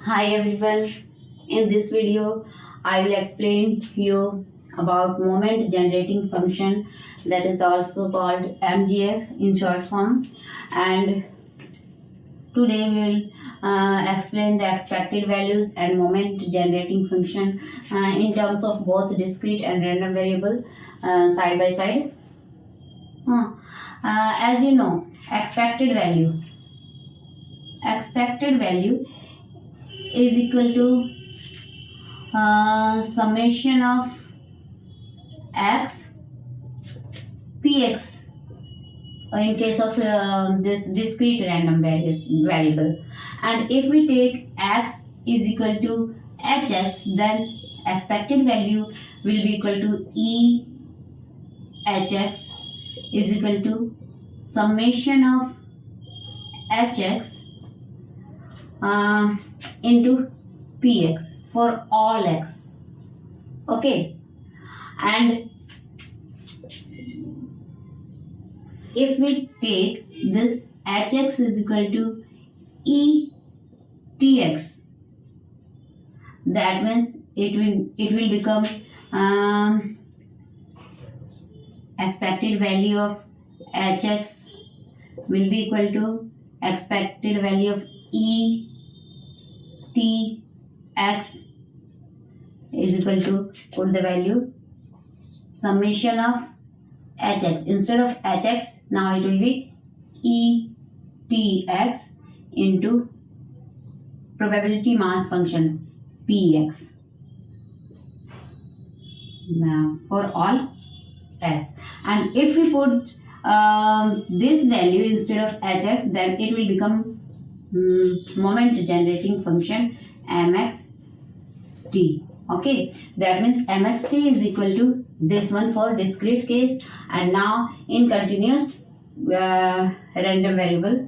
Hi everyone. In this video, I will explain you about moment generating function, that is also called MGF in short form, and today we will explain the expected values and moment generating function in terms of both discrete and random variable side by side. As you know, expected value is equal to summation of x px in case of this discrete random variable, and if we take x is equal to hx, then expected value will be equal to e hx is equal to summation of hx into px for all x. Okay, and if we take this hx is equal to e tx, that means it will become expected value of hx will be equal to expected value of e t x is equal to, put the value, summation of hx, instead of hx now it will be e t x into probability mass function px now for all x. And if we put this value instead of hx, then it will become moment generating function mxt. Okay, that means mxt is equal to this one for discrete case, and now in continuous random variable,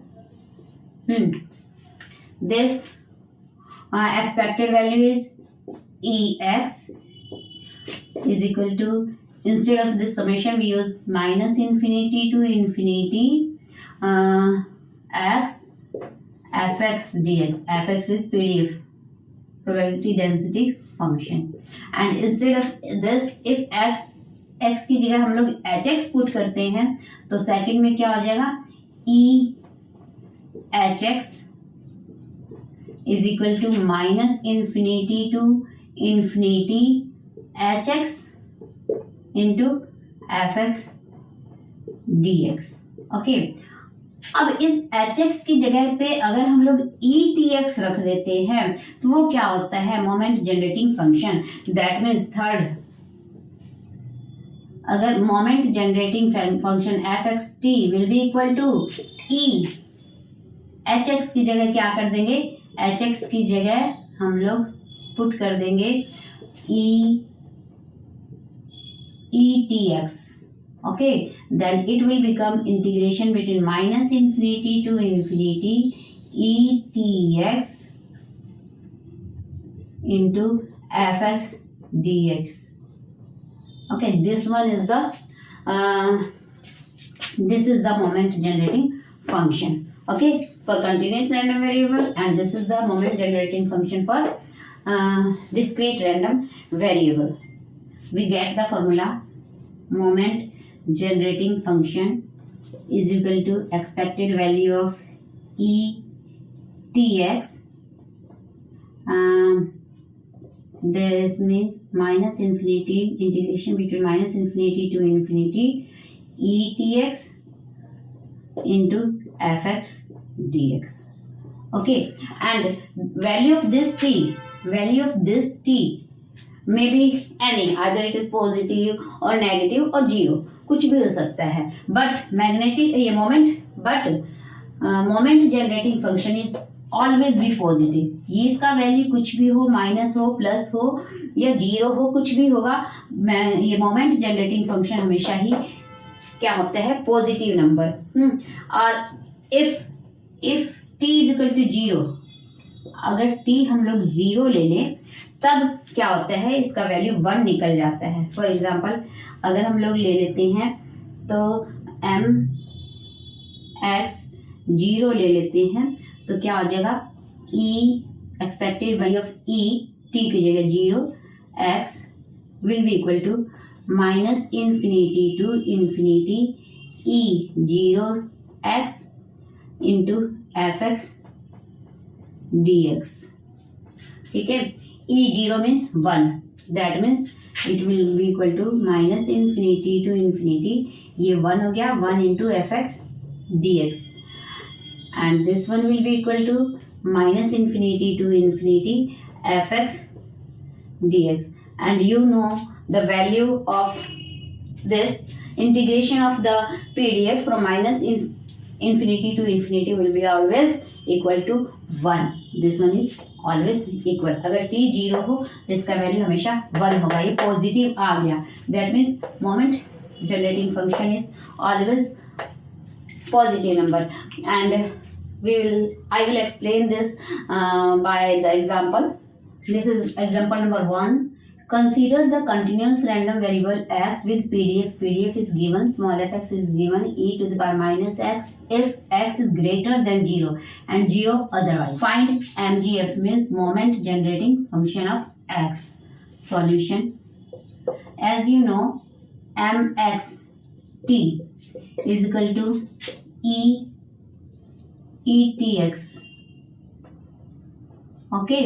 this expected value is ex is equal to, instead of this summation we use minus infinity to infinity x fx dx. Fx is PDF, probability density function, and instead of this if x की जगह हम लोग hx put करते हैं तो second में क्या हो जाएगा, e hx is equal to minus infinity to infinity hx into fx dx. Okay, अब इस hx की जगह पे अगर हम लोग etx रख देते हैं तो वो क्या होता है, moment generating function. That means third, अगर moment generating function fxt will be equal to e hx की जगह क्या कर देंगे, hx की जगह हम लोग पुट कर देंगे etx. Okay, then it will become integration between minus infinity to infinity etx into fx dx. Okay, this one is the this is the moment generating function. Okay, for continuous random variable, and this is the moment generating function for discrete random variable. We get the formula, moment generating function is equal to expected value of e tx, this means minus infinity, integration between minus infinity to infinity etx into fx dx. Okay, and value of this t may be any, either it is positive or negative or zero, कुछ भी हो सकता है, but magnetic ये moment generating function is always be positive. ये इसका value कुछ भी हो, माइनस हो, प्लस हो या जीरो हो, कुछ भी होगा, ये मोमेंट जनरेटिंग फंक्शन हमेशा ही क्या होता है, पॉजिटिव नंबर. और if t is equal to zero, अगर t हम लोग जीरो ले लें तब क्या होता है, इसका वैल्यू 1 निकल जाता है. फॉर एग्जांपल अगर हम लोग ले लेते हैं तो m x 0 ले लेते हैं तो क्या हो जाएगा, e expected value of E T की जगह 0 X will be equal to minus infinity to infinity E 0 X into F X D X. ठीक है, E 0 means 1, that means it will be equal to minus infinity to infinity, ये 1 हो गया 1 into F X D X, and this one will be equal to minus infinity to infinity fx dx. And you know the value of this integration of the PDF from minus infinity to infinity will be always equal to 1. This one is always equal. अगर t 0 हो तो इसका value हमेशा 1 होगा, ये positive आ गया, that means moment generating function is always positive number. And I will explain this by the example. This is example number 1. Consider the continuous random variable x with PDF. PDF is given, small fx is given, e to the power minus x if x is greater than 0 and 0 otherwise. Find MGF means moment generating function of x. Solution. As you know, mxt is equal to etx, okay,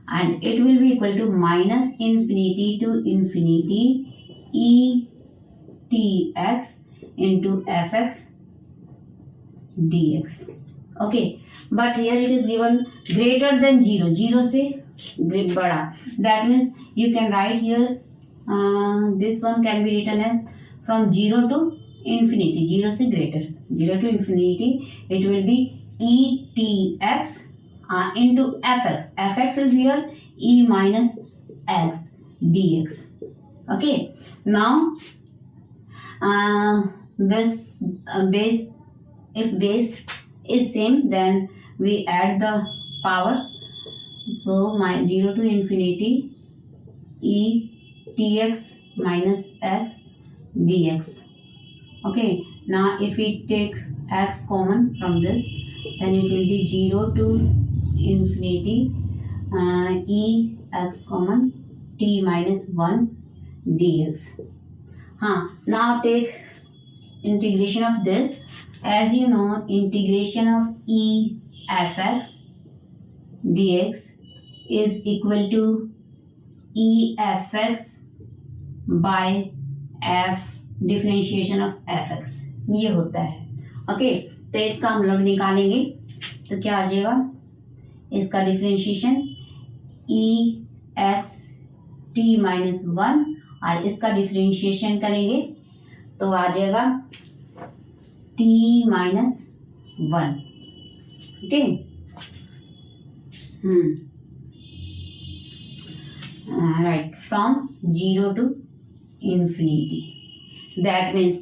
and it will be equal to minus infinity to infinity etx into fx dx, okay, but here it is given greater than 0, 0 से बड़ा, that means you can write here this one can be written as from 0 to infinity, 0 से greater, 0 to infinity, it will be etx into fx. Fx is here e minus x dx. Okay, now this base, if base is same, then we add the powers. So my 0 to infinity etx minus x dx. Okay, now if we take x common from this, then it will be 0 to infinity e x common t minus 1 dx. Now take integration of this. As you know, integration of e fx dx is equal to e fx by f differentiation of F x, ये होता है. Okay, तो इसका हम लोग निकालेंगे तो क्या आ जाएगा, इसका differentiation E X T minus 1 और इसका डिफरेंशिएशन करेंगे तो आ जाएगा T minus 1. Okay, right, from 0 to infinity. That means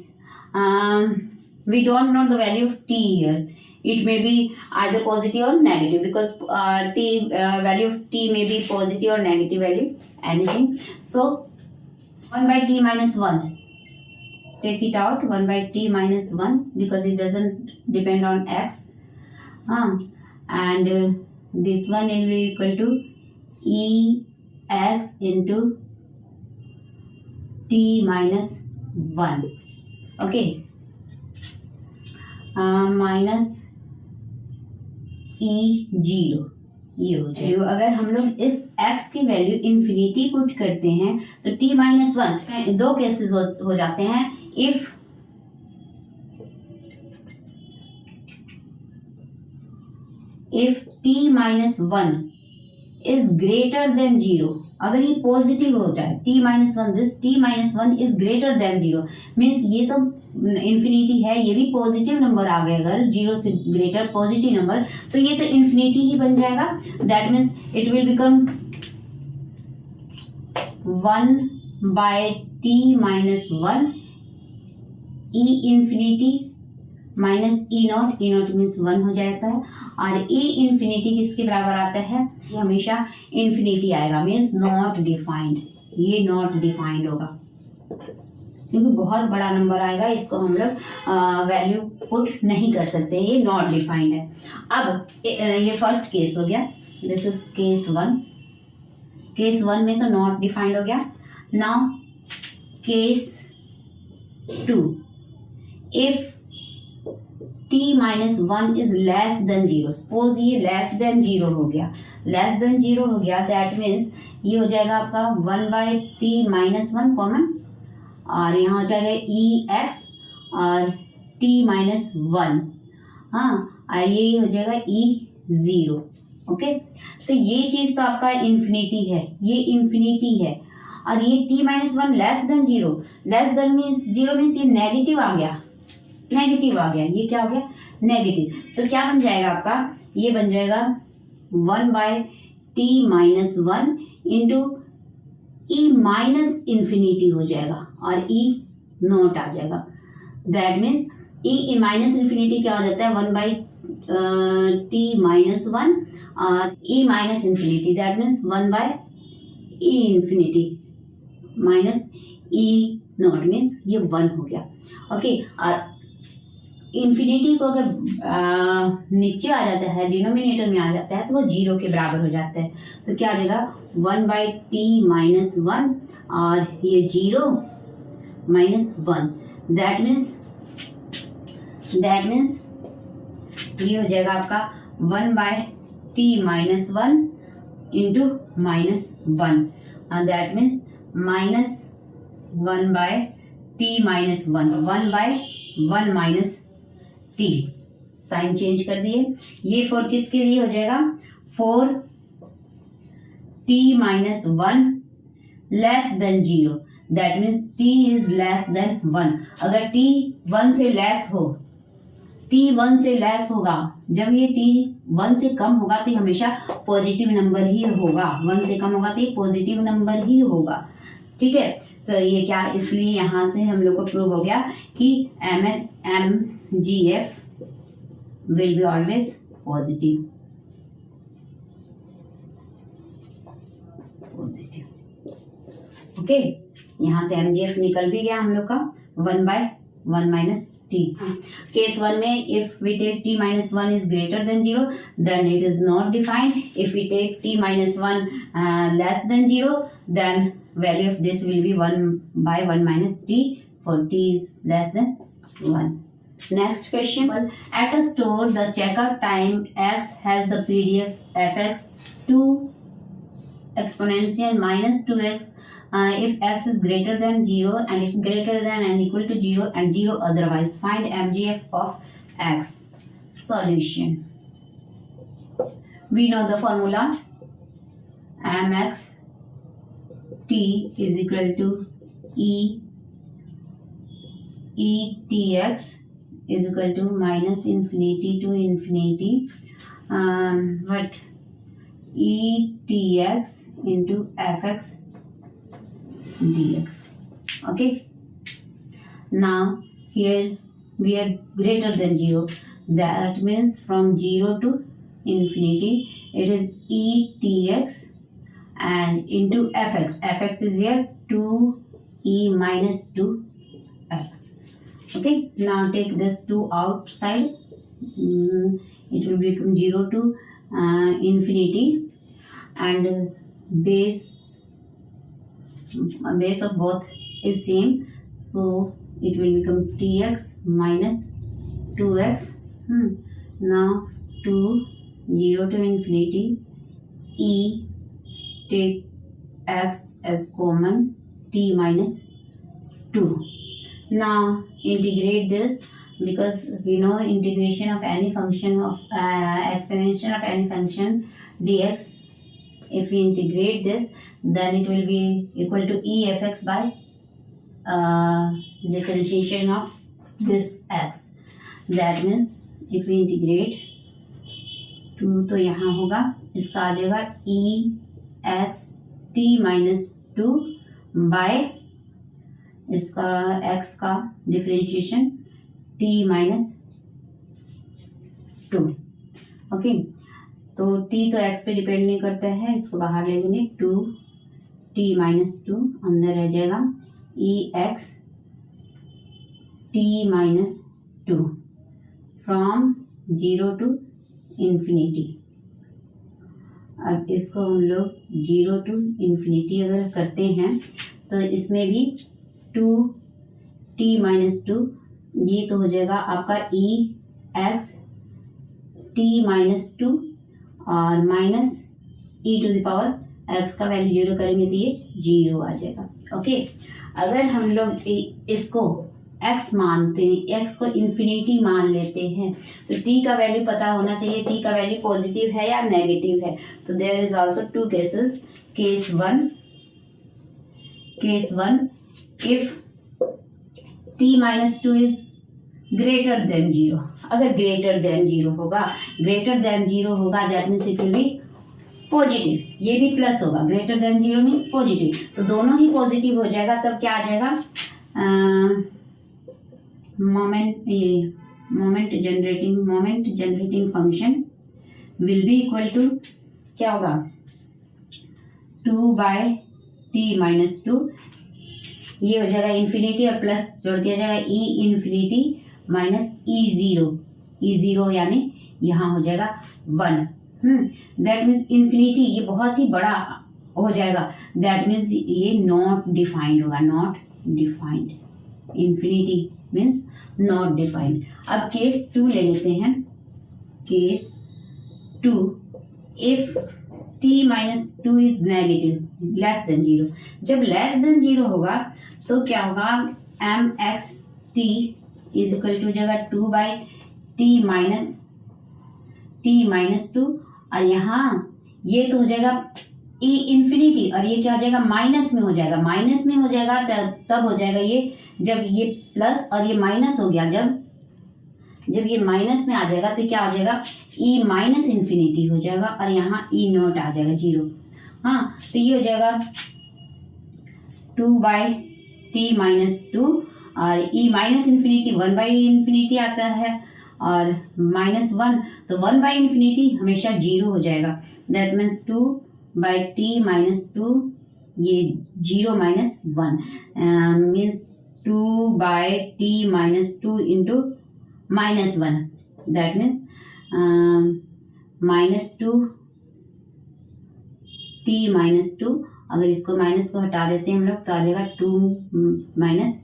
we don't know the value of t here. It may be either positive or negative, because value of t may be positive or negative value, anything. So 1 by t minus 1, take it out, 1 by t minus 1, because it doesn't depend on x. And this one will be equal to e x into t minus 1. Okay, minus e0, ये हो जाएगा. अगर हम लोग इस x की value infinity put करते हैं तो t माइनस 1 दो केसेस हो जाते हैं. If t minus 1 is greater than 0, अगर ये पॉजिटिव हो जाए t minus 1, this t minus 1 is greater than 0, means ये तो इन्फिनिटी है, ये भी पॉजिटिव नंबर आ गया. अगर 0 से ग्रेटर पॉजिटिव नंबर तो ये तो इन्फिनिटी ही बन जाएगा. That means it will become 1 by t minus 1 e infinity minus E naught means 1 हो जाता है. और e इन्फिनिटी किसके बराबर आता है, ये हमेशा इन्फिनिटी आएगा, मीन्स नॉट डिफाइंड, ये नॉट डिफाइंड होगा. क्योंकि बहुत बड़ा नंबर आएगा, इसको हम लोग वैल्यू पुट नहीं कर सकते, ये नॉट डिफाइंड है। अब ये फर्स्ट केस हो गया, दिस इज केस 1। केस 1 में तो नॉट डिफाइंड हो गया। Now case 2, if t minus 1 is less than 0, suppose ये less than 0 हो गया, less than 0 हो गया, दैट मीन्स ये हो जाएगा आपका 1/t minus 1 कॉमन, और यहाँ हो जाएगा e(x) और t minus 1, हाँ, और ये हो जाएगा e0। ओके, तो ये चीज तो आपका इन्फिनिटी है, ये इन्फिनिटी है, और ये t minus 1 less than 0, less than means 0 means ये नेगेटिव आ गया, नेगेटिव आ गया, ये क्या हो गया, नेगेटिव। तो क्या बन जाएगा आपका, ये बन जाएगा 1/t minus 1 into e minus infinity हो जाएगा, और e नॉट आ जाएगा, that means e minus infinity क्या हो जाता है, 1/t minus 1 और e minus infinity, that means 1/e infinity minus e not, means ये 1 हो गया। ओके, और इन्फिनिटी को अगर नीचे आ जाता है, डिनोमिनेटर में आ जाता है, तो वो 0 के बराबर हो जाता है। तो क्या आ जाएगा 1/t minus 1 और ये 0 minus 1, दैट मीन्स ये हो जाएगा आपका 1/t minus 1 into -1, that means minus 1/t minus 1, 1/1 minus t, sign change कर दिए। ये 4 किसके लिए हो जाएगा, 4t minus 1 less than 0, that means t is less than 1। अगर t 1 से लेस हो, t 1 से लेस होगा, जब ये t 1 से कम होगा तो हमेशा पॉजिटिव नंबर ही होगा, 1 से कम होगा तो ये पॉजिटिव नंबर ही होगा। ठीक है, तो ये क्या, इसलिए यहाँ से हम लोग को प्रूव हो गया कि MGF will be always positive। Okay, यहाँ से MGF निकल भी गया हम लोग का 1/1 minus t। केस 1 में if we take t minus 1 is greater than 0, then it is not defined। If we take t minus 1 less than 0, then value of this will be 1/1 minus t for t is less than 1। Next question, at a store the checkout time x has the PDF fx 2 exponential minus 2x if x is greater than 0 and if greater than and equal to 0 and 0 otherwise, find MGF of x। Solution, we know the formula, mx t is equal to tx is equal to minus infinity to infinity, but etx into fx dx। Okay, now here we are greater than 0, that means from 0 to infinity it is etx and into fx is here 2e minus 2x। Okay, now take this 2 outside, it will become 0 to infinity, and base of both is same, so it will become tx minus 2x। Now 0 to infinity, e take x as common, t minus 2। Now integrate this, because we know integration of any function of exponential of any function dx, if we integrate this then it will be equal to e fx by differentiation of this x, that means if we integrate 2 तो यहाँ होगा, इसका आ जाएगा e x t minus 2 by इसका x का differentiation t minus 2। Okay, तो t तो x पे डिपेंड नहीं करता है, इसको बाहर ले लेंगे, 2t minus 2 अंदर रह जाएगा, e x t minus 2 from 0 to infinity। अब इसको हम लोग 0 to infinity अगर करते हैं तो इसमें भी 2t minus 2, ये तो हो जाएगा आपका e x t minus 2 और minus e to the power x का वैल्यू 0 करेंगे तो ये 0 आ जाएगा। ओके, अगर हम लोग इसको x मानते हैं, x को इन्फिनिटी मान लेते हैं, तो t का वैल्यू पता होना चाहिए, t का वैल्यू पॉजिटिव है या नेगेटिव है। तो there is also two cases. Case one, if t minus 2 is greater than 0, अगर ग्रेटर देन 0 होगा, that means it will be positive. ये भी प्लस होगा, ग्रेटर देन 0 मीन्स पॉजिटिव, तो दोनों ही पॉजिटिव हो जाएगा। तब क्या आ जाएगा, moment generating function will be equal to क्या होगा, 2 बाय टी माइनस 2, ये हो जाएगा इन्फिनिटी और प्लस जोड़ दिया जाएगा e infinity minus e zero यानी यहाँ हो जाएगा 1। दैट मीन्स इन्फिनिटी ये बहुत ही बड़ा हो जाएगा, दैट मीन्स ये नॉट डिफाइंड होगा, not defined. Infinity means not defined. अब केस 2 ले लेते हैं। Case 2, if t minus 2 is negative less than 0, जब लेस देन 0 होगा तो क्या होगा, M X T is equal to जगह 2 बाई टी माइनस 2, और यहाँ ये तो हो जाएगा e इन्फिनिटी और ये क्या हो जाएगा, माइनस में हो जाएगा। तब हो जाएगा ये जब ये प्लस और ये माइनस हो गया, जब ये माइनस में आ जाएगा तो क्या हो जाएगा, e माइनस इन्फिनिटी हो जाएगा और यहाँ e नॉट आ जाएगा 0। हाँ, तो ये हो जाएगा 2 बाई टी माइनस 2 और e minus infinity 1 by infinity आता है और माइनस 1, तो 1 बाई इन्फिनिटी हमेशा 0 हो जाएगा। That means 2 by T minus 2, ये 0 minus 1 means 2 by T minus 2 into minus 1, that means minus 2 T minus 2, अगर इसको माइनस को हटा देते हैं हम लोग तो आ जाएगा 2 माइनस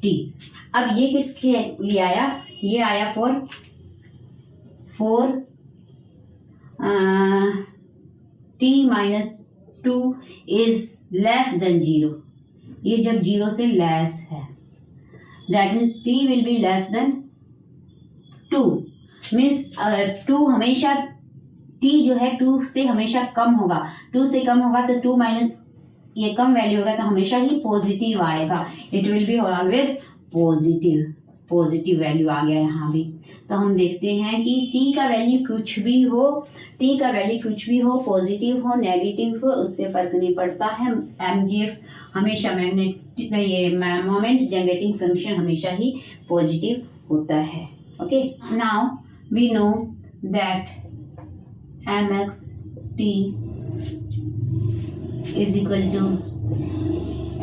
टी। अब ये किसके लिए आया, ये आया four T minus 2 is less than 0, ये जब 0 से लेस है, that means T will be less than 2, means 2 हमेशा, t जो है 2 से हमेशा कम होगा, 2 से कम होगा तो 2 माइनस ये कम वैल्यू होगा तो हमेशा ही पॉजिटिव आएगा, it will be always positive value आ गया यहाँ भी। तो हम देखते हैं कि t का वैल्यू कुछ भी हो, पॉजिटिव हो नेगेटिव हो, उससे फर्क नहीं पड़ता है, mgf हमेशा मोमेंट जनरेटिंग फंक्शन हमेशा ही पॉजिटिव होता है। Okay, now we know that mxt is equal to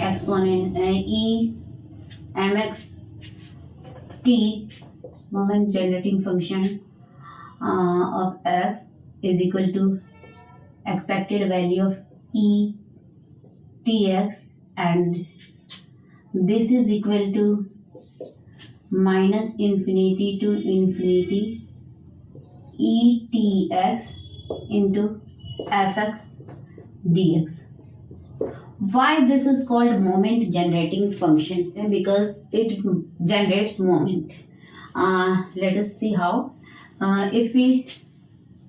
exponent mxt moment generating function of x is equal to expected value of e tx, and this is equal to minus infinity to infinity e tx into fx dx. Why this is called moment generating function? Because it generates moment. Let us see how. If we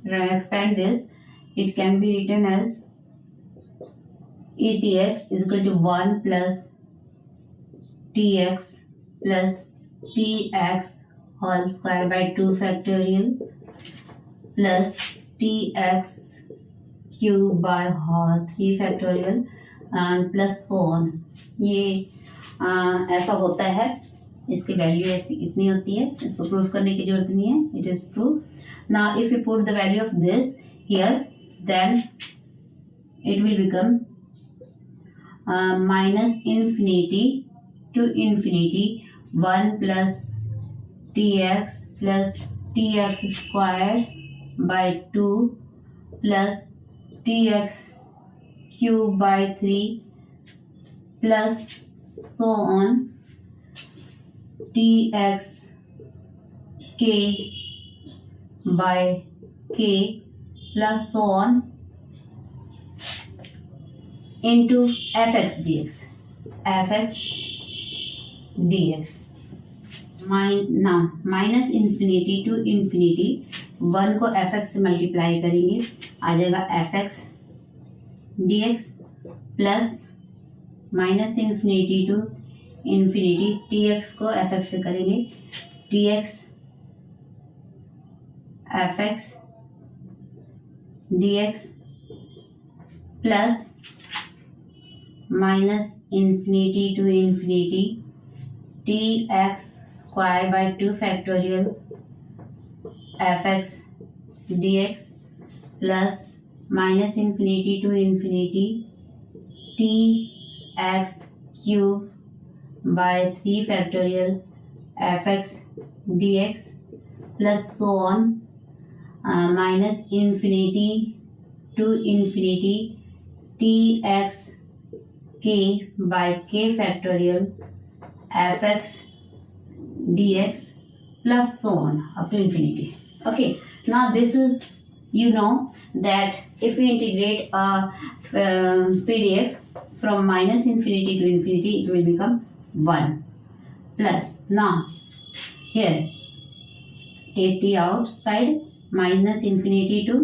expand this, it can be written as etx is equal to 1 plus tx plus tx whole square by 2 factorial plus tx cube by 3 factorial and plus so on। ये ऐसा होता है, इसकी value ऐसी इतनी होती है, इसको प्रूव करने की जरूरत नहीं है, it is true. Now if you put the value of this here then it will become minus infinity to infinity 1 plus tx plus tx square by 2 plus tx cube by 3 plus so on tx k by k plus so on into fx dx. now minus infinity to infinity 1 को fx से multiply करेंगे, आ जाएगा fx dx plus minus infinity to infinity tx को fx से करेंगे, tx fx dx plus minus infinity to infinity tx square by 2 factorial fx dx plus minus infinity to infinity tx cube by 3 factorial fx dx plus so on minus infinity to infinity tx k by k factorial fx dx plus so on up to infinity. Okay, now this is, you know that if we integrate a PDF from minus infinity to infinity, it will become 1 plus, now here take the outside, minus infinity to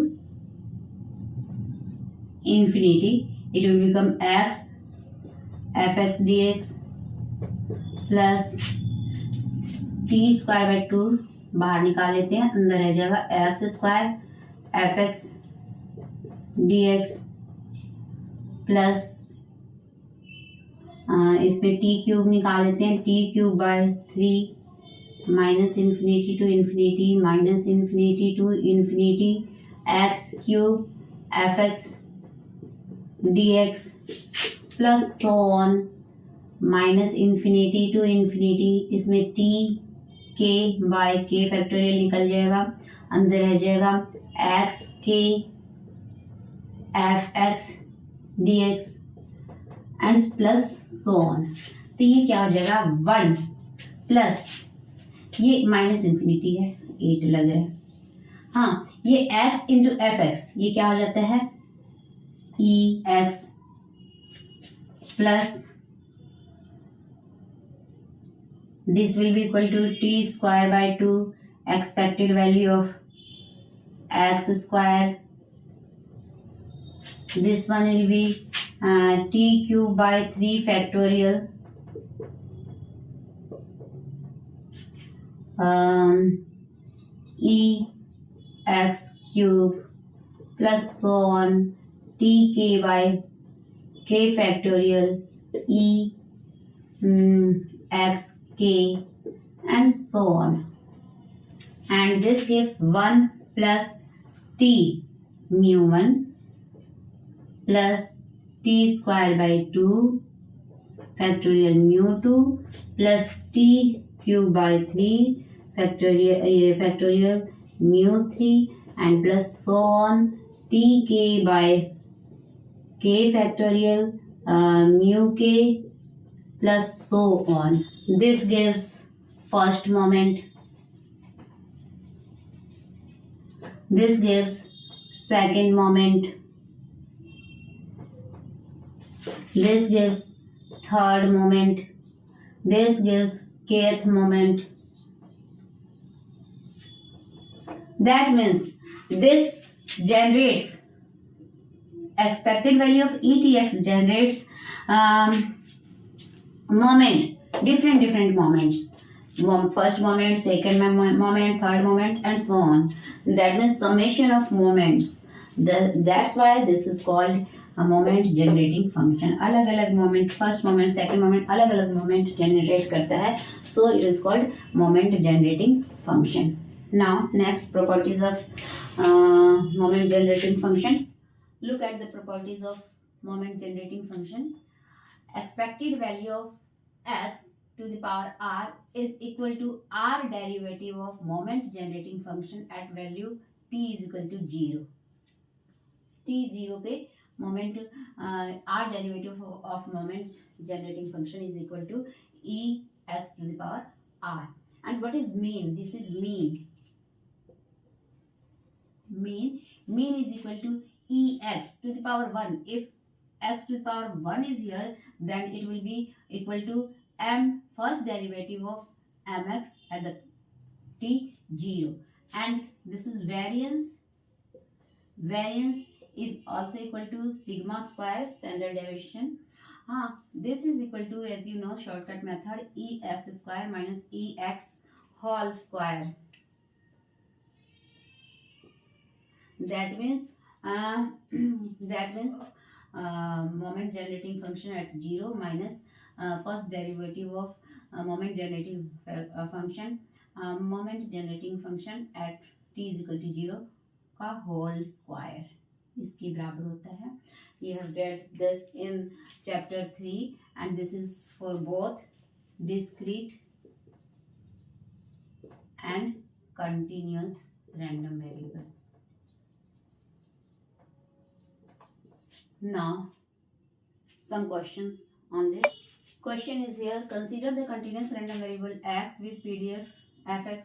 infinity, it will become x fx dx plus t square by 2 बाहर निकाल लेते हैं, अंदर रह जाएगा X square fx dx plus इसमें t cube निकाल लेते हैं, t cube by 3 minus infinity to infinity minus infinity to infinity X cube fx dx plus so on minus infinity to infinity, इसमें t k by k factorial निकल जाएगा, अंदर रह जाएगा x k fx dx and plus so on. तो ये क्या हो जाएगा 1 प्लस ये माइनस इन्फिनिटी है 8 लग रहा है, हाँ ये x इंटू एफ एक्स, ये क्या हो जाता है e x plus this will be equal to t square by 2 expected value of x square, this one will be t cube by 3 factorial e x cube plus so on t k by k factorial e x k and so on, and this gives 1 plus t mu 1 plus t square by 2 factorial mu 2 plus t cube by 3 factorial mu 3 and plus so on t k by k factorial mu k plus so on. This gives first moment, this gives second moment, this gives third moment, this gives kth moment. That means this generates expected value of ETX generates moment, different moments, first moment, second moment, third moment and so on. That means summation of moments. That's why this is called a moment generating function. अलग अलग moment, first moment, second moment, अलग अलग moment generate करता है, so it is called moment generating function. Now next properties of moment generating function. Look at the properties of moment generating function. Expected value of x to the power r is equal to r derivative of moment generating function at value t is equal to 0. t 0 पे moment r derivative of moment generating function is equal to e x to the power r. And what is mean? This is mean. Mean is equal to ex to the power 1. If x to the power 1 is here, then it will be equal to m first derivative of mx at the t 0. And this is variance. Variance is also equal to sigma square standard deviation. This is equal to, as you know, shortcut method, ex square minus ex whole square. That means moment generating function at 0 minus first derivative of moment generating function moment generating function at t is equal to 0 का whole square इसके बराबर होता है. You have read this in chapter 3 and this is for both discrete and continuous random variable. Now some questions on this. Question is here: consider the continuous random variable x with PDF fx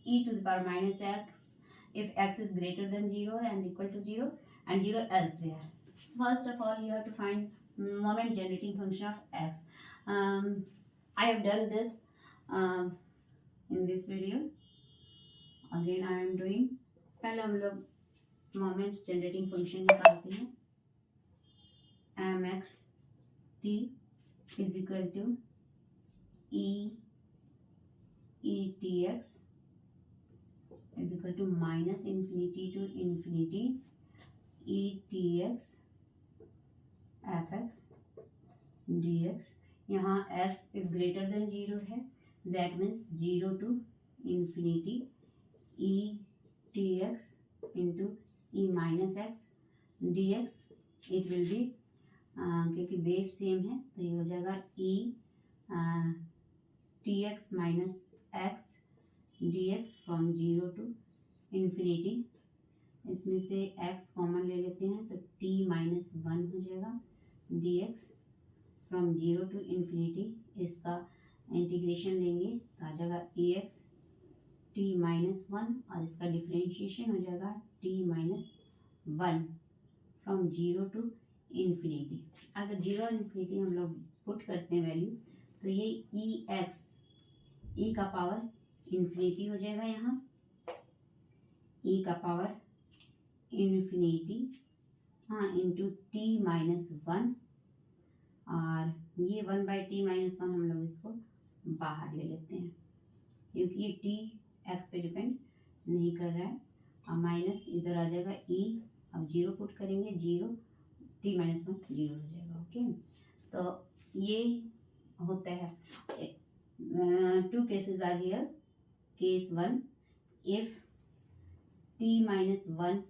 e to the power minus x if x is greater than 0 and equal to 0 and 0 elsewhere. First of all, you have to find moment generating function of x. I have done this in this video. Again I am doing. पहले हम लोग moment generating function निकालते हैं. mx t is equal to e tx is equal to minus infinity to infinity e tx fx dx. यहाँ x is greater than 0 है, that means 0 to infinity e tx into e minus x dx. it will be क्योंकि base same है तो ये हो जाएगा e tx minus x dx from 0 to infinity. इसमें से x कॉमन ले लेते हैं तो t माइनस 1 हो जाएगा dx फ्रॉम 0 टू इन्फिनिटी. इसका इंटीग्रेशन लेंगे तो आ जाएगा ex t माइनस 1 और इसका डिफरेंशिएशन हो जाएगा t minus 1 from 0 to infinity. अगर 0 और इन्फिनिटी हम लोग पुट करते हैं वैल्यू तो ये e का पावर इन्फिनिटी हो जाएगा. यहाँ e का power infinity into t minus 1 और ये 1 बाई टी माइनस 1 हम लोग इसको बाहर ले लेते हैं क्योंकि ये t x पे डिपेंड नहीं कर रहा है. और माइनस इधर आ जाएगा e. अब 0 पुट करेंगे 0 t माइनस 1 0 हो जाएगा. ओके, तो ये होता है. 2 cases are here. Case 1, if t minus 1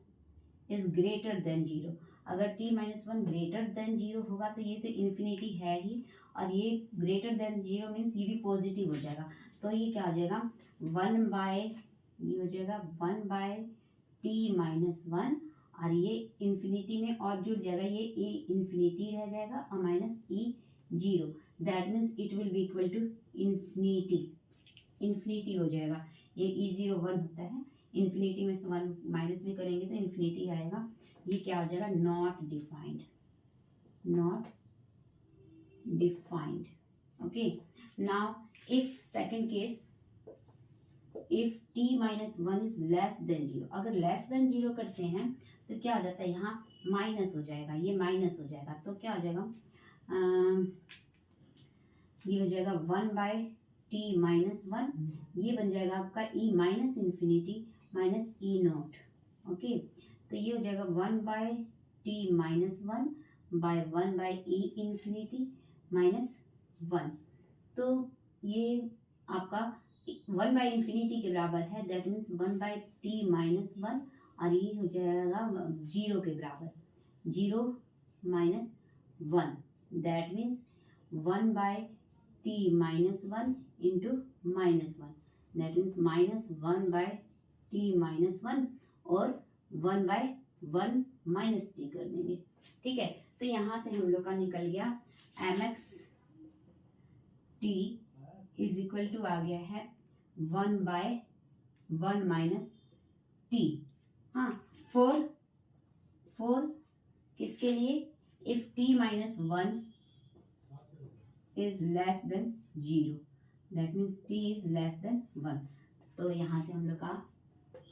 is greater than 0. अगर t माइनस 1 ग्रेटर देन 0 होगा तो ये तो इन्फिनिटी है ही और ये ग्रेटर देन 0 मीन्स ये भी पॉजिटिव हो जाएगा. तो ये क्या हो जाएगा 1 बाय ये हो जाएगा 1 बाय t माइनस 1 और ये इन्फिनिटी में और जुड़ जाएगा. ये e इन्फिनिटी रह जाएगा और minus e 0. That means it will be equal to infinity. Infinity हो जाएगा. ये e 0 1 होता है. इन्फिनिटी में से 1 माइनस भी करेंगे तो इन्फिनिटी आएगा. ये क्या हो जाएगा not defined. Not defined. Okay, now if second case, if t minus 1 is less than 0. अगर लेस देन 0 करते हैं तो क्या हो जाता है यहाँ माइनस हो जाएगा. ये माइनस हो जाएगा तो क्या हो जाएगा ये हो जाएगा 1 बाय t माइनस 1. ये बन जाएगा आपका e minus infinity minus e naught. Okay, तो ये हो जाएगा 1 by t minus 1 by 1 by e infinity minus 1. तो ये आपका 1 बाई इन्फिनिटी के बराबर है. That means 1 by T minus 1 और ये हो जाएगा 0 के बराबर. 0 minus 1 that means 1 by t minus 1 into minus 1, that means minus 1 by t minus 1 और 1 by 1 माइनस टी कर देंगे। ठीक है, तो यहाँ से हम लोग का निकल गया mx t is equal to आ गया है 1 by 1 माइनस टी। हाँ, फोर किसके लिए? If t minus 1 is less than 0, that means t is less than 1। तो यहाँ से हम लोग का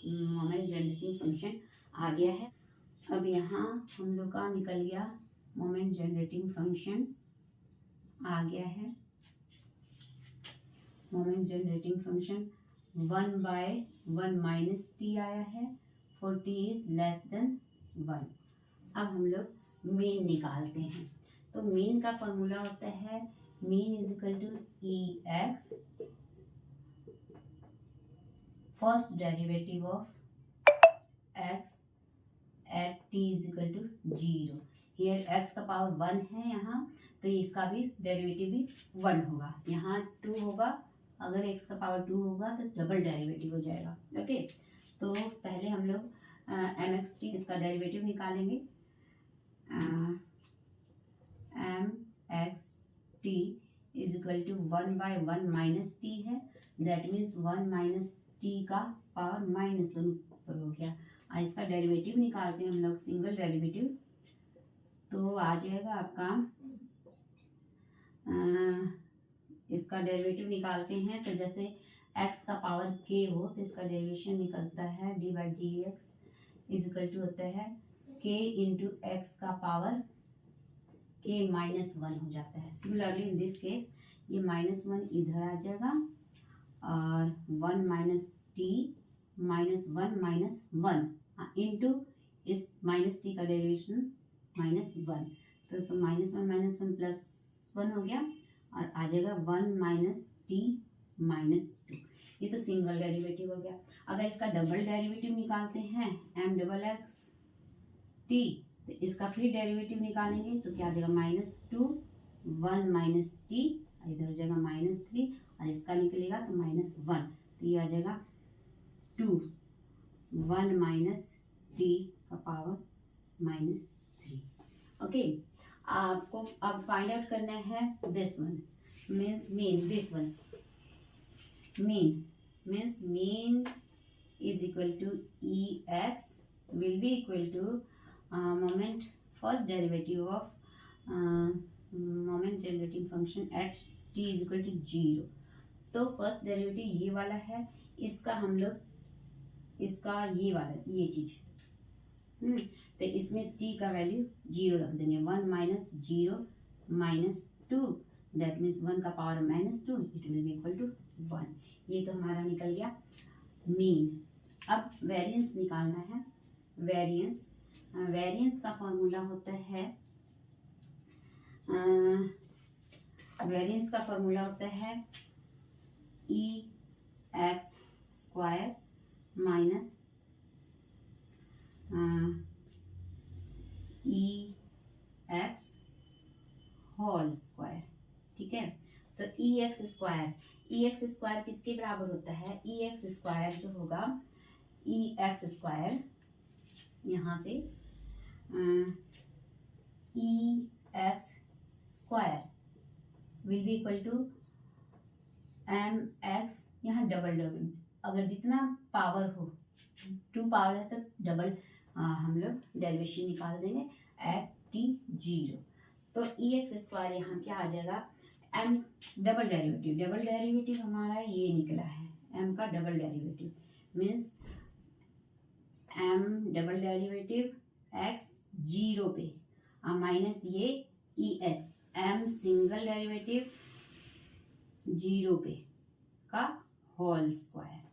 मोमेंट जनरेटिंग फंक्शन आ गया है। अब यहाँ हम लोग का निकल गया मोमेंट जनरेटिंग फंक्शन आ गया है। Moment generating function 1 by 1 minus T आया है for t is less than 1। अब हम लोग मीन निकालते हैं। तो मीन का फॉर्मूला होता है mean is equal to E X first derivative of x at t is equal to 0। here x का पावर 1 है यहाँ, तो इसका भी डेरिवेटिव भी 1 होगा। यहाँ 2 होगा, अगर x का पावर 2 होगा तो डबल डेरिवेटिव हो जाएगा। ओके, तो पहले हम लोग mxt इसका डेरिवेटिव निकालेंगे। mxt is equal to 1 by 1 minus T है, दैट मीन्स 1 माइनस टी का पावर माइनस 1 ऊपर हो गया। इसका डेरिवेटिव निकालते हैं हम लोग, सिंगल डेरिवेटिव, तो आ जाएगा आपका इसका डेरिवेटिव निकालते हैं तो जैसे x का पावर k हो तो इसका डेरिवेशन निकलता है d by d x is equal to होता है k इंटू एक्स का पावर k माइनस 1 हो जाता है। सिमिलरली इन दिस केस ये माइनस 1 इधर आ जाएगा और 1 minus t minus 1 minus 1 into इस माइनस टी का डेरिवेशन माइनस 1, तो माइनस 1 प्लस 1 हो गया और आ जाएगा 1 माइनस टी माइनस 2। ये तो सिंगल डेरिवेटिव हो गया। अगर इसका डबल डेरिवेटिव निकालते हैं m डबल एक्स टी, तो इसका फिर डेरिवेटिव निकालेंगे तो क्या आ जाएगा -2 1 माइनस टी, इधर हो जाएगा -3 और इसका निकलेगा तो -1, तो ये आ जाएगा 2 1 माइनस टी का पावर -3। ओके, आपको अब फाइंड आउट करना है this one mean this one mean is equal to E x will be equal to moment first derivative of moment generating function at t is equal to 0। तो first derivative ये वाला है, इसका हम लोग इसका ये वाला ये चीज तो इसमें t का वैल्यू 0 रख देंगे। 1 माइनस 0 माइनस 2, दैट मीन्स 1 का power -2, it will be equal to 1। ये तो हमारा निकल गया मीन। अब वेरिएंस निकालना है। वेरिएंस का फॉर्मूला होता है ई एक्स स्क्वायर माइनस ई एक्स होल स्क्वायर। ठीक है, तो ई एक्स स्क्वायर किसके बराबर होता है? ई एक्स स्क्वायर जो होगा ई एक्स स्क्वायर यहाँ से e x square will be equal to M X, यहाँ डबल अगर जितना पावर हो 2 पावर है तो डबल हम लोग डेरिवेशन निकाल देंगे एट टी 0। तो ई एक्स स्क्वायर यहाँ क्या आ जाएगा? एम डबल डेरिवेटिव हमारा ये निकला है, एम का double derivative means m double derivative x 0 पे माइनस ये E x m single derivative 0 पे का होल स्क्वायर।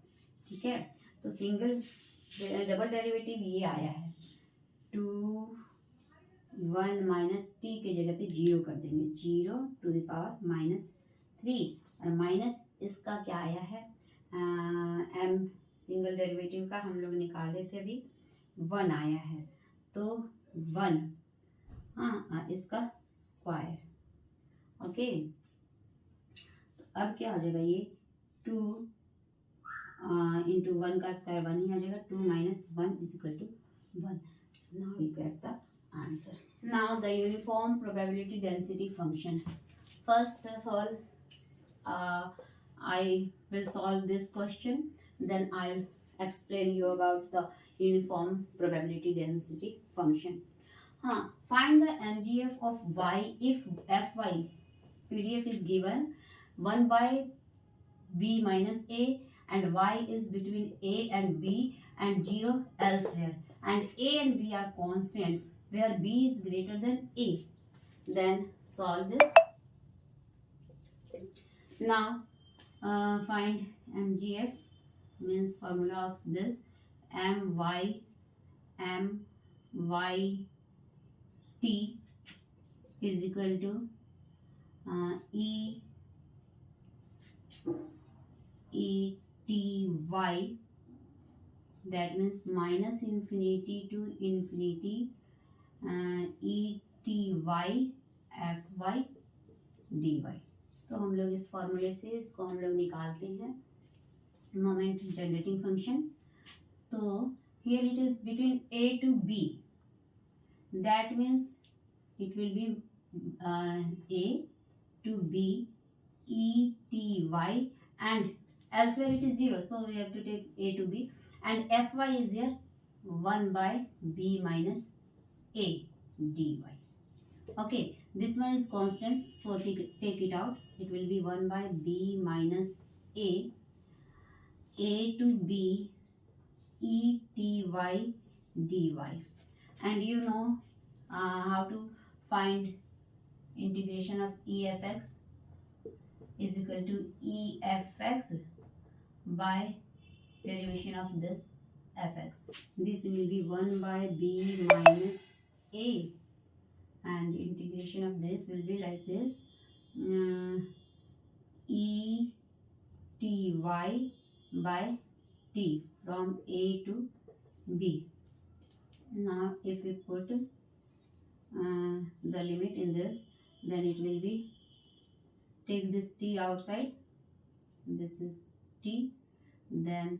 ठीक है, तो सिंगल डबल डेरिवेटिव ये आया है 2 1 माइनस टी के जगह पे 0 कर देंगे, 0 टू द पावर -3 और माइनस इसका क्या आया है एम सिंगल डेरिवेटिव का हम लोग निकाले थे अभी 1 आया है, तो 1 हाँ इसका स्क्वायर। ओके, अब क्या आ जाएगा ये 2 into 1 का स्क्वायर 1 ही आ जाएगा. 2 minus 1 is equal to 1. Now we get the answer. Now the uniform probability density function. First of all, I will solve this question. Then I'll explain you about the uniform probability density function. Find the MGF of y if Fy PDF is given 1 by b minus a and y is between a and b and 0 elsewhere, and a and b are constants where b is greater than a. Then solve this. Now find MGF, means formula of this my t is equal to e t y, that means minus infinity to infinity e t y f y dy. तो हम लोग इस फॉर्मूले से इसको हम लोग निकालते हैं मोमेंट जनरेटिंग फंक्शन. तो here it is between a to b, that means it will be a to b e t y, and elsewhere it is 0, so we have to take a to b, and fy is here 1 by b minus a dy. Okay, this one is constant, so take it out. It will be 1 by b minus a to b e t y dy. And you know how to find integration of EFX is equal to EFX by derivation of this fx. This will be 1 by b minus a, and integration of this will be like this, e t y by t from a to b. Now if we put the limit in this, then it will be, take this t outside, this is t, then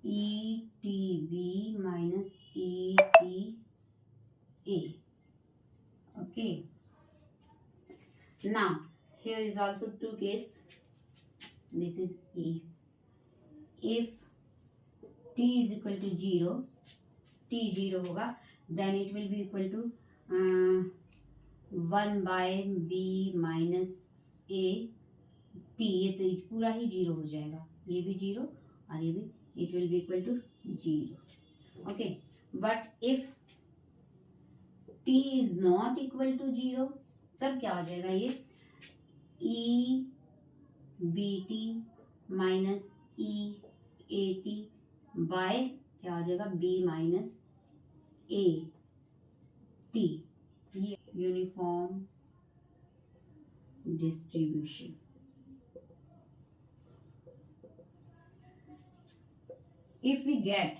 e t b minus e t a. Okay, now here is also two case. This is a. If t is equal to 0, t 0 होगा, then it will be equal to 1 by b minus a t. ये तो पूरा ही 0 हो जाएगा, ये भी 0 और ये भी, it will be equal to 0. Okay, but if t is not equal to 0, तब क्या हो जाएगा ये e bt minus e at by क्या हो जाएगा b minus a t. ये uniform distribution. If we get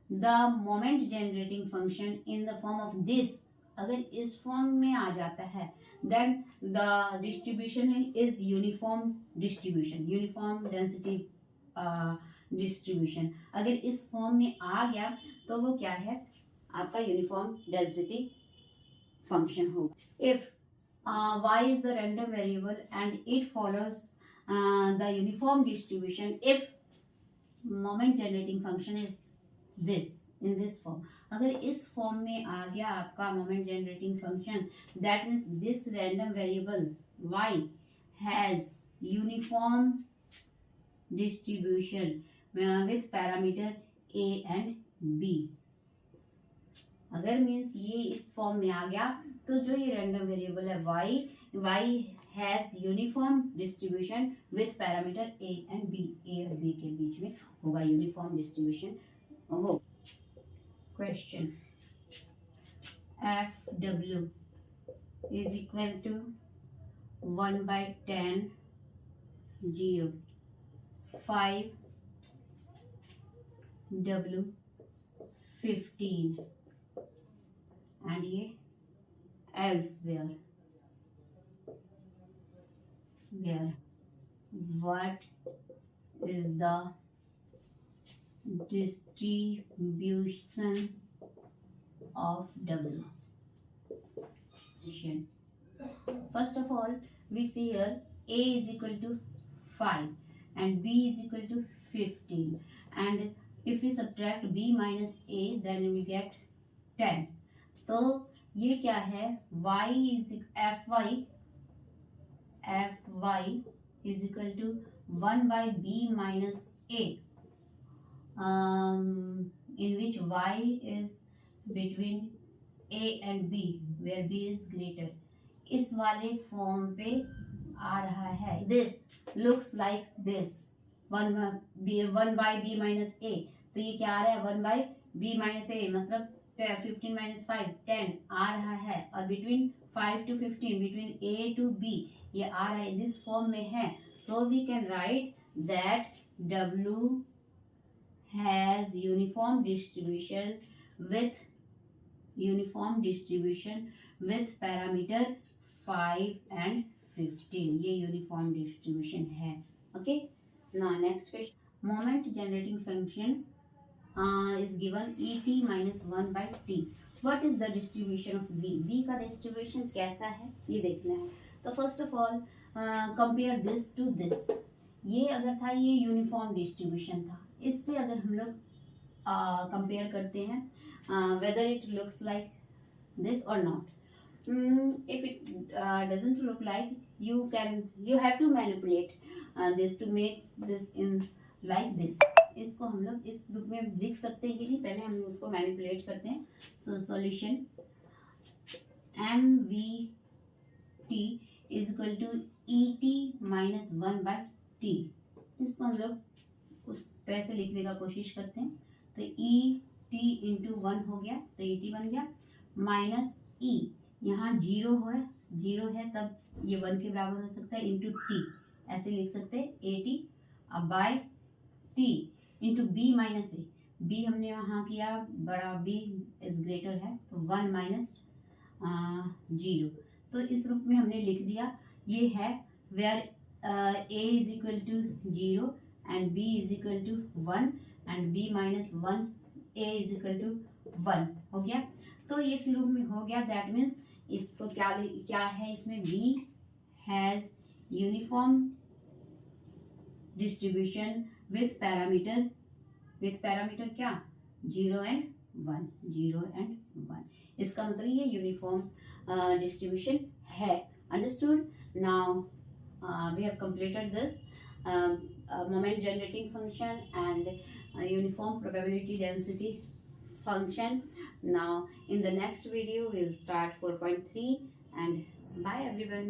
the moment generating function in the form of this, अगर इस फॉर्म में आ जाता है, then the distribution is uniform distribution, uniform density distribution. अगर इस फॉर्म में आ गया तो वो क्या है, आपका यूनिफॉर्म डेंसिटी फंक्शन होगा. If y is the random variable and it follows the uniform distribution, if moment generating function is this, in this form, अगर इस फॉर्म में आ गया आपका moment generating function, that means this random variable y has uniform distribution with parameter a and b. अगर means ये इस form में आ गया तो जो ये रैंडम वेरिएबल है y has uniform distribution with parameter a and b. a और b के बीच में होगा यूनिफॉर्म डिस्ट्रीब्यूशन. हो question, fw is equal to 1 by 10 0 5 w 15 and ये elsewhere where what is the distribution of W? First of all, we see here A is equal to 5 and B is equal to 15, and if we subtract B minus A then we get 10. तो ये क्या है, y is fy is equal to 1 by B minus A, in which y is between A and B where B is greater. इस वाले form पे आ रहा है. This looks like this 1 by B minus A. तो ये क्या आ रहा है, 1 by B minus A, मतलब 15 minus 5 10 आ रहा है, और between 5 to 15 between A to B ये आ रहा है, दिस फॉर्म में है. So we can write that W has uniform distribution with parameter 5 and 15. ये यूनिफॉर्म डिस्ट्रीब्यूशन है. Okay, now next question. Moment generating function is given et minus 1 by t. What is the distribution of v? v का distribution कैसा है ये देखना है. तो first of all compare this to this. ये अगर था, ये यूनिफॉर्म डिस्ट्रीब्यूशन था. इससे अगर हम लोग कंपेयर करते हैं, whether it looks like this or not. If it doesn't look like, you have to manipulate this to make this in like this. इसको हम लोग इस रूप में लिख सकते हैं कि नहीं, पहले हम उसको मैनिपुलेट करते हैं. So solution MVT is equal to ET minus 1 by T. इसको हम लोग उस तरह से लिखने का कोशिश करते हैं. तो ET इंटू 1 हो गया, तो ET बन गया, माइनस E, यहाँ जीरो है तब ये 1 के बराबर हो सकता है, इंटू T ऐसे लिख सकते हैं AT, अब by T into B minus A. B हमने यहाँ किया, बड़ा B इज ग्रेटर है, तो 1 माइनस 0. तो इस रूप में हमने लिख दिया. ये है where A is equal to 0 and B is equal to 1 and B minus 1 A is equal to 1 हो गया. तो ये इस रूप में हो गया. दैट मीन्स इसको क्या है इसमें, V has uniform distribution with parameter क्या, 0 and 1. इसका मतलब ये यूनिफॉर्म डिस्ट्रीब्यूशन है. Understood. Now we have completed this moment generating function and uniform probability density function. Now in the next video we'll start 4.3 and bye everyone.